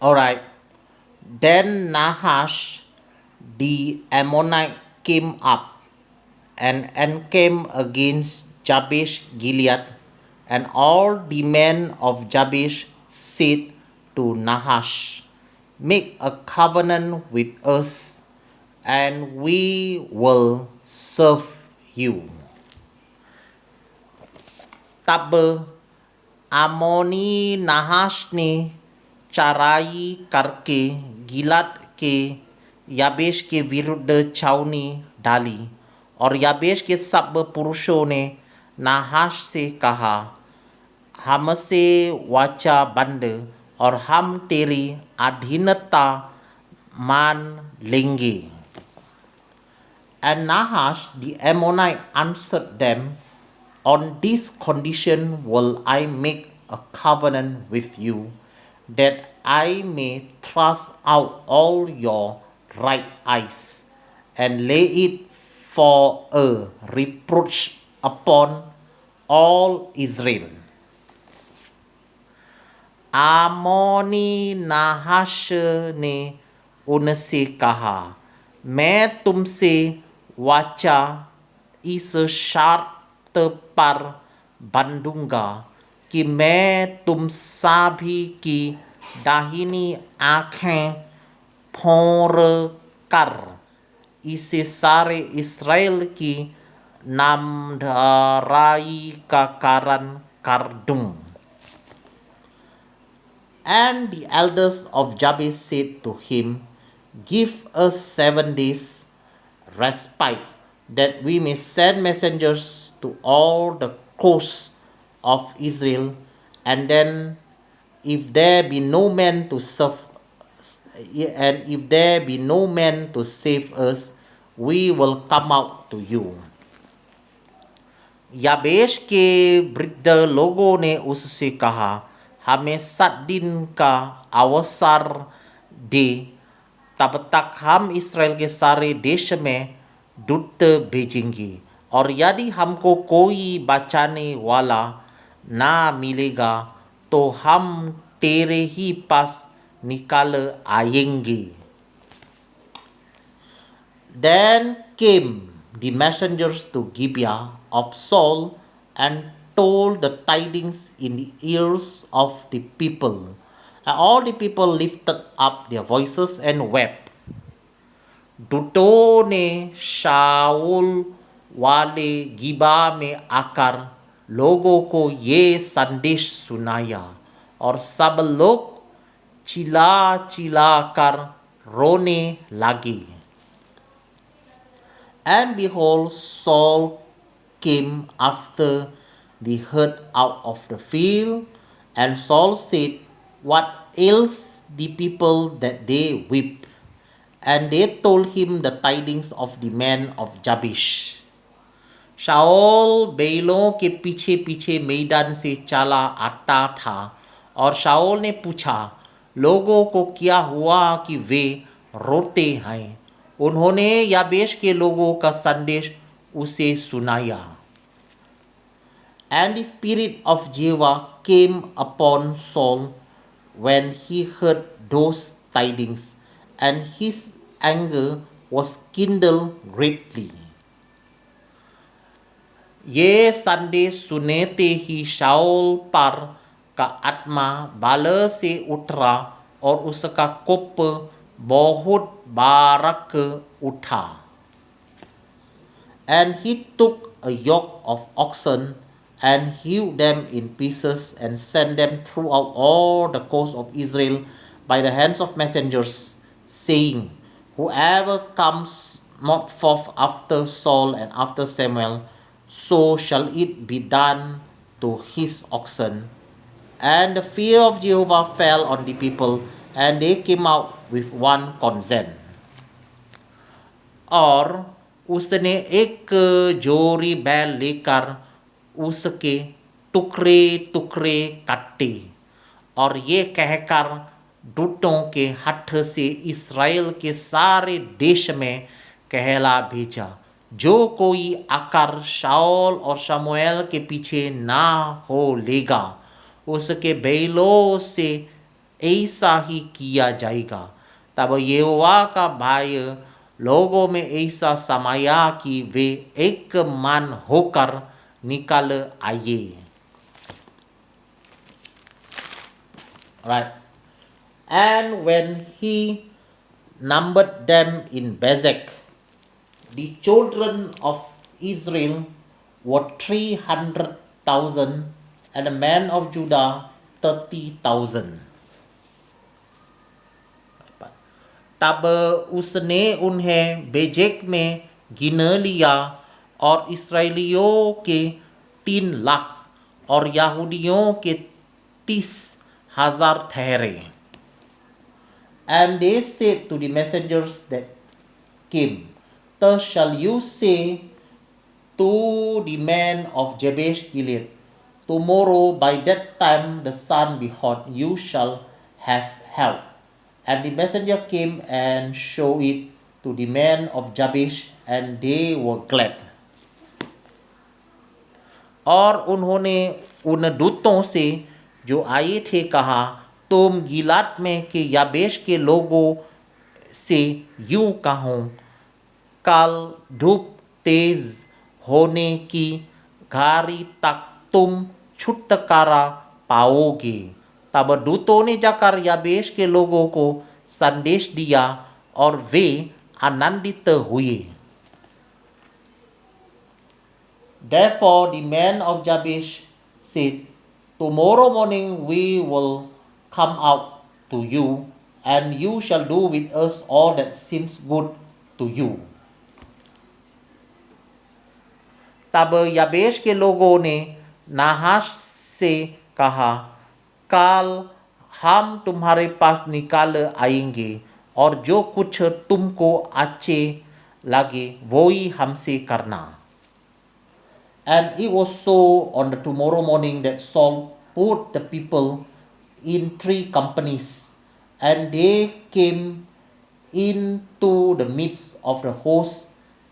Alright. Then Nahash the Ammonite came up and came against Jabesh Gilead, and all the men of Jabesh said to Nahash, make a covenant with us, and we will serve you. तब आमोनी नहाश ने चराई करके गिलाद के याबेश के विरुद्ध छावनी डाली, और याबेश के सब पुरुषों ने नाहाश से कहा, हमसे वाचा बंद और हम तेरी अधीनता मान लेंगे. And Nahash the Ammonite answered them, on this condition will I make a covenant with you, that I may thrust out all your right eyes, and lay it for a reproach upon all Israel. आमोनी Nahash ने उनसे कहा, मैं तुमसे वाचा इस शर्त पर बांधूंगा कि मैं तुम सभी की दाहिनी आँखें फोड़ कर इसे सारे इस्राएल की नामधराई का कारण कर दूं. And the elders of Jabez said to him, give us 7 days respite, that we may send messengers to all the coasts of Israel, and then if there be no man to serve, and if there be no man to save us, we will come out to you. याबेश के वृद्ध लोगों ने उससे कहा, हमें 7 दिन का अवसर दे, तब तक हम इस्राएल के सारे देश में दूत भेजेंगे, और यदि हमको कोई बचाने वाला ना मिलेगा तो हम तेरे ही पास निकल आएंगे. Then came the messengers to Gibeah of Saul and told the tidings in the ears of the people. And all the people lifted up their voices and wept. दूतों ने शाऊल वाले गिबा में आकर लोगों को ये संदेश सुनाया, और सब लोग चिल्ला चिल्ला कर रोने लगे. And behold, Saul came after the herd out of the field, and Saul said, what ails the people that they weep? And they told him the tidings of the men of Jabesh. शाऊल बैलों के पीछे पीछे मैदान से चला आता था, और शाऊल ने पूछा, लोगों को क्या हुआ कि वे रोते हैं? उन्होंने याबेश के लोगों का संदेश उसे सुनाया. And the spirit of Jehovah came upon Saul when he heard those tidings, and his anger was kindled greatly. ये संदेश सुनते ही शाऊल पर का आत्मा बल से उतरा, और उसका कोप बहुत बारक उठा. And he took a yoke of oxen and hewed them in pieces and sent them throughout all the coast of Israel by the hands of messengers, saying, whoever comes not forth after Saul and after Samuel, so shall it be done to his oxen. And the fear of Jehovah fell on the people, and they came out with one consent. और उसने एक जोरी बैल लेकर उसके टुकड़े टुकड़े काटे, और ये कहकर दूतों के हाथ से इस्राएल के सारे देश में कहला भेजा, जो कोई आकर शाऊल और शमूएल के पीछे ना हो लेगा, उसके बैलों से ऐसा ही किया जाएगा। तब यहोवा का भय लोगों में ऐसा समाया कि वे एक मन होकर निकल आए। Right. And when he numbered them in Bezek, the children of Israel were 300,000, and the men of Judah 30,000. तब उसने उन्हें बेजेक में गिन लिया और इसराइलियों के 3 लाख और यहूदियों के 30,000 ठहरे। And they said to the messengers that came, Thus shall you say to the men of Jabesh Gilead, Tomorrow by that time the sun be hot, you shall have help. And the messenger came and showed it to the men of Jabesh, and they were glad. और उन्होंने उन दूतों से जो आए थे कहा, तुम गिलाद में के याबेश के लोगों से यूं कहो, कल धूप तेज होने की घड़ी तक तुम छुटकारा पाओगे। तब दूतों ने जाकर याबेश के लोगों को संदेश दिया और वे आनंदित हुए। Therefore the men of Jabesh said, Tomorrow morning we will come out to you, and you shall do with us all that seems good to you. तब याबेश के लोगों ने नाहाश से कहा, कल हम तुम्हारे पास निकाल आएंगे और जो कुछ तुमको अच्छे लगे वो ही हमसे करना। And it was so on the tomorrow morning that Saul put the people in 3 companies, and they came into the midst of the host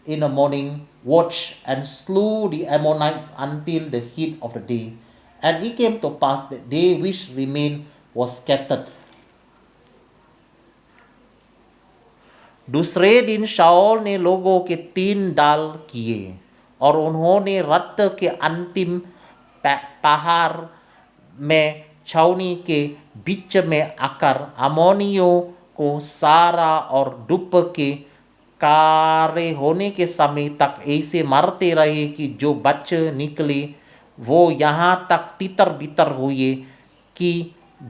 in the morning watch and slew the Ammonites until the heat of the day. And it came to pass that they which remained was scattered. दूसरे दिन शाऊल ने लोगों के 3 दल किए और उन्होंने रात के अंतिम पहाड़ में छावनी के बीच में आकर अम्मोनियों को सारा और धूप के कार्य होने के समय तक ऐसे मारते रहे कि जो बच निकले वो यहाँ तक तितर बितर हुए कि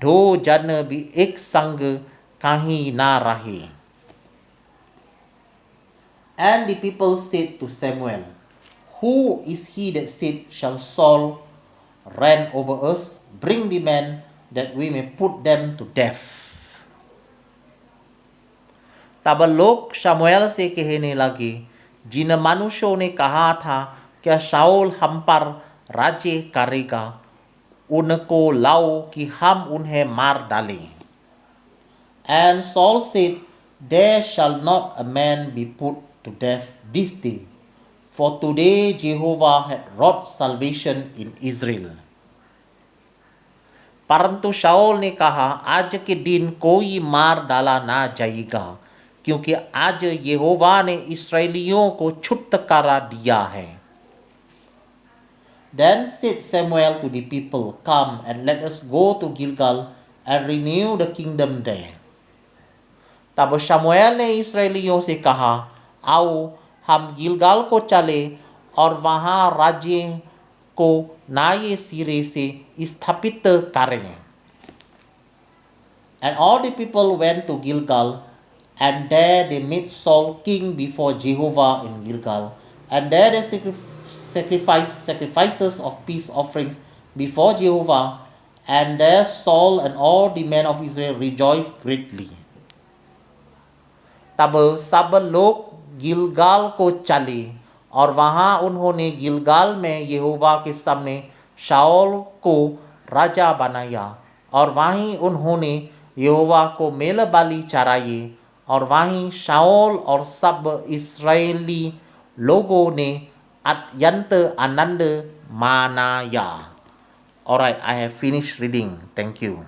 2 जन भी एक संग कहीं ना रहे। And the people said to Samuel, Who is he that said, Shall Saul reign over us? Bring the men that we may put them to death. तब लोग शमूएल से कहने लगे, जिन मनुष्यों ने कहा था क्या शाऊल हम पर राज्य करेगा, उनको लाओ कि हम उन्हें मार डालें। And Saul said, There shall not a man be put to death this day, for today Jehovah had wrought salvation in Israel. परंतु शाऊल ने कहा, आज के दिन कोई मार डाला ना जाएगा, क्योंकि आज यहोवा ने इस्राएलियों को छुटकारा दिया है। Then said Samuel to the people, Come and let us go to Gilgal and renew the kingdom there. तब शमूएल ने इस्राएलियों से कहा, आओ हम गिलगाल को चले और वहाँ राज्य को नए सिरे से स्थापित करें। And all the people went to Gilgal, and there they made Saul king before Jehovah in Gilgal, and there they sacrifices of peace offerings before Jehovah, and there Saul and all the men of Israel rejoiced greatly. तब सब लोग गिलगाल को चले और वहाँ उन्होंने गिलगाल में यहोवा के सामने शाऊल को राजा बनाया और वहीं उन्होंने यहोवा को मेलबलि चढ़ाए और वहीं शाऊल और सब इस्राएली लोगों ने अत्यंत आनंद मनाया। Alright, I have finished reading. Thank you.